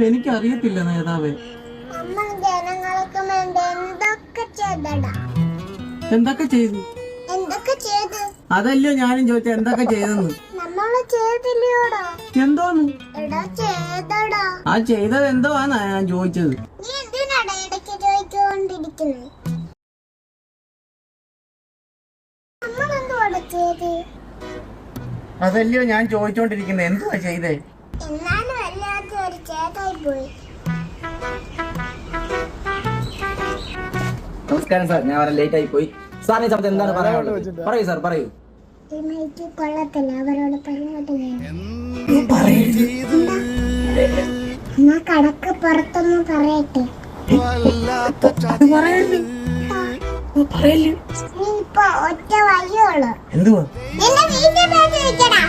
എനിക്കറിയത്തില്ല നേതാവേ. നമ്മൾ ജനങ്ങൾക്ക് വേണ്ടി എന്തൊക്കെ ചെയ്തു? അതല്ലോ ഞാനും ചോദിച്ച എന്തൊക്കെ ചെയ്തെന്ന്. നമ്മള് ചെയ്തില്ലയോടാ? എന്തോന്ന്? എടാ ചെയ്തടാ. ആ ചെയ്തത് എന്തോന്നാ ഞാൻ ചോദിച്ചത്. നീ എന്തിനാടാ ഇടയ്ക്ക് ചോദിച്ചുകൊണ്ടിരിക്കുന്നത്? നമ്മളെന്തുവാടാ ചെയ്ത്? അതല്ലോ ഞാൻ ചോദിച്ചോണ്ടിരിക്കുന്നത് എന്തുവാ ചെയ്തേ? എന്നാലും വല്ലാത്ത ഒരു ചെയ്തായി പോയി. നമസ്കാരം സാർ, ഞാൻ വരാൻ ലേറ്റ് ആയി പോയി. സാറിനെ സമയത്ത് എന്താണ് പറയാനുള്ളത്? പറയൂ സാർ, പറയൂ. കൊള്ളത്തില്ല, അവരോട് പറഞ്ഞോട്ട് ഞാൻ കടക്ക് പുറത്തൊന്നും പറയട്ടെ. നീ ഇപ്പൊ ഒറ്റ വഴിയുള്ളു. എന്തുവാ? എന്റെ വീട്ടിൽ ചോദിക്കടാ.